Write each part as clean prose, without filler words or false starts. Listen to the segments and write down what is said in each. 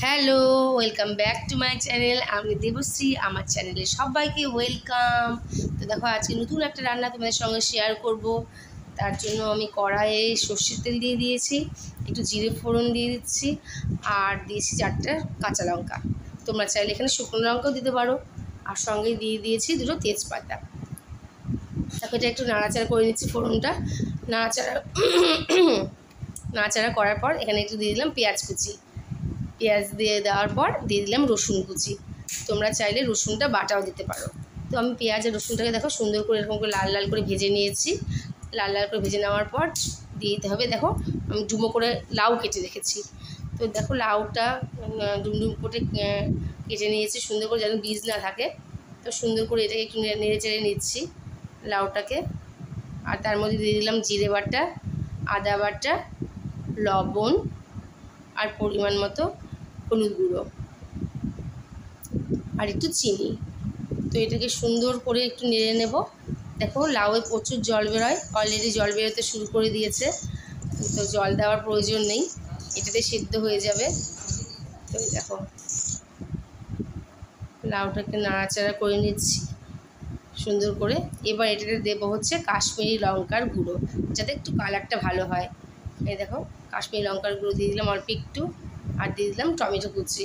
Hello, welcome back to my channel. আমি দেবশ্রী, আমার চ্যানেলে সবাইকে ওয়েলকাম। তো দেখো, আজকে নতুন একটা রান্না তোমাদের সঙ্গে শেয়ার করব। তার জন্য আমি কড়াইয়ে সর্ষের তেল দিয়ে দিয়েছি, একটু জিরে ফোড়ন দিয়ে দিচ্ছি, আর দিয়েছি 4টা কাঁচা লঙ্কা। তোমরা চাইলে এখানে শুকনো লঙ্কাও দিতে পারো, আর সঙ্গে দিয়ে দিয়েছি 2টো তেজপাতা। দেখো, এটা একটু নাড়াচাড়া করে নিচ্ছি ফোড়নটা। নাড়াচাড়া করার পর এখানে একটু দিয়ে দিলাম পেঁয়াজ কুচি। পেঁয়াজ দিয়ে দেওয়ার পর দিয়ে দিলাম রসুন কুচি। তোমরা চাইলে রসুনটা বাটাও দিতে পারো। তো আমি পেঁয়াজ আর রসুনটাকে দেখো সুন্দর করে এরকম করে লাল লাল করে ভেজে নিয়েছি। লাল লাল করে ভেজে নেওয়ার পর দিয়ে দিতে হবে, দেখো আমি ডুমো করে লাউ কেটে রেখেছি। তো দেখো লাউটা ডুমডুম করে কেটে নিয়েছি সুন্দর করে, যেন বীজ না থাকে। তো সুন্দর করে এটাকে একটু নেড়ে চেড়ে নিচ্ছি লাউটাকে। আর তার মধ্যে দিয়ে দিলাম জিরে বাটা, আদা বাটা, লবণ, আর পরিমাণ মতো হলুদ গুঁড়ো, আর একটু চিনি। তো এটাকে সুন্দর করে একটু নেড়ে নেব। দেখো লাউয়ে প্রচুর জল বেরোয়, অলরেডি জল বেরোতে শুরু করে দিয়েছে। তো জল দেওয়ার প্রয়োজন নেই, এটাতে সিদ্ধ হয়ে যাবে। তো দেখো লাউটাকে নাড়াচাড়া করে নিচ্ছি সুন্দর করে। এবার এটাতে দেবো হচ্ছে কাশ্মীরি লঙ্কার গুঁড়ো, যাতে একটু কালারটা ভালো হয়। এই দেখো কাশ্মীরি লঙ্কার গুঁড়ো দিয়ে দিলাম অল্প একটু, আর দিয়ে দিলাম টমেটো কুচি।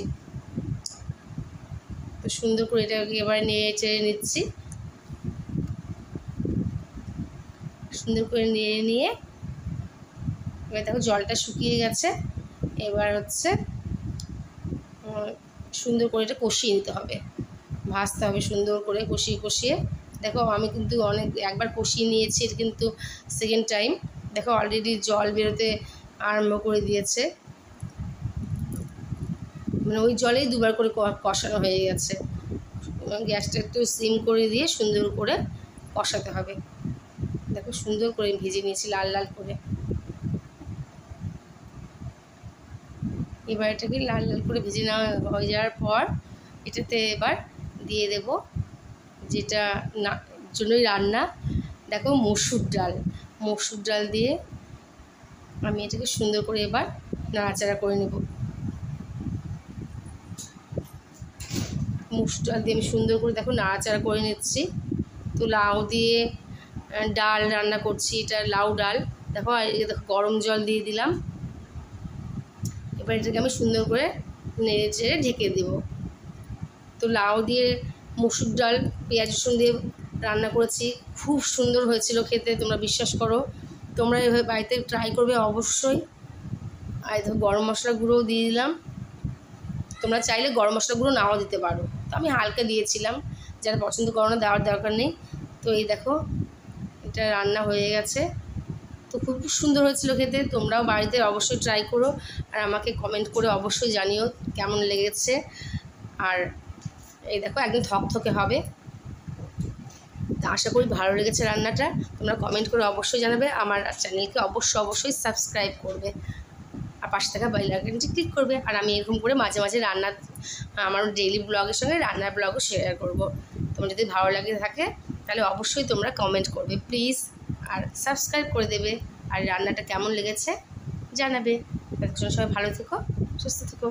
তো সুন্দর করে এটাকে এবারে নেড়ে চেড়ে নিচ্ছি। সুন্দর করে নেড়ে নিয়ে এবার দেখো জলটা শুকিয়ে গেছে। এবার হচ্ছে সুন্দর করে এটা কষিয়ে নিতে হবে, ভাজতে হবে সুন্দর করে কষিয়ে কষিয়ে। দেখো আমি কিন্তু একবার কষিয়ে নিয়েছি, এটা কিন্তু সেকেন্ড টাইম। দেখো অলরেডি জল বেরোতে আরম্ভ করে দিয়েছে, মানে ওই জলেই দুবার করে কষানো হয়ে গেছে। গ্যাসটা একটু সিম করে দিয়ে সুন্দর করে কষাতে হবে। দেখো সুন্দর করে ভেজে নিয়েছি লাল লাল করে। এবার এটাকে লাল লাল করে ভেজে নেওয়া হয়ে যাওয়ার পর এটাতে এবার দিয়ে দেব যেটা জন্যই রান্না, দেখো মসুর ডাল দিয়ে আমি এটাকে সুন্দর করে এবার নাড়াচাড়া করে নেব। মসুর ডাল দিয়ে আমি সুন্দর করে দেখো নাড়াচাড়া করে নিচ্ছি। তো লাউ দিয়ে ডাল রান্না করছি, এটা লাউ ডাল। দেখো দেখো গরম জল দিয়ে দিলাম। এবার এটাকে আমি সুন্দর করে নেড়ে চেড়ে ঢেকে দেব। তো লাউ দিয়ে মসুর ডাল পেঁয়াজ রসুন দিয়ে রান্না করেছি, খুব সুন্দর হয়েছিল খেতে, তোমরা বিশ্বাস করো। তোমরা এভাবে বাড়িতে ট্রাই করবে অবশ্যই। আর দেখো গরম মশলা গুঁড়োও দিয়ে দিলাম। তোমরা চাইলে গরম মশলা গুঁড়ো নাও দিতে পারো, তো আমি হালকা দিয়েছিলাম, যারা পছন্দ করো না দেওয়ার দরকার নেই। তো এই দেখো এটা রান্না হয়ে গেছে। তো খুব সুন্দর হয়েছিল খেতে, তোমরাও বাড়িতে অবশ্যই ট্রাই করো, আর আমাকে কমেন্ট করে অবশ্যই জানিও কেমন লেগেছে। আর এই দেখো একদম থকথকে হবে। তো আশা করি ভালো লেগেছে রান্নাটা। তোমরা কমেন্ট করে অবশ্যই জানাবে, আমার চ্যানেলকে অবশ্যই সাবস্ক্রাইব করবে, আর পাশে থাকা বেল আইকনটি ক্লিক করবে। আর আমি এরকম করে মাঝে মাঝে রান্না, আমার ডেইলি ব্লগের সঙ্গে রান্নার ব্লগও শেয়ার করব। তোমার যদি ভালো লাগে থাকে তাহলে অবশ্যই তোমরা কমেন্ট করবে প্লিজ, আর সাবস্ক্রাইব করে দেবে, আর রান্নাটা কেমন লেগেছে জানাবে। ততক্ষণ সবাই ভালো থেকো, সুস্থ থেকো।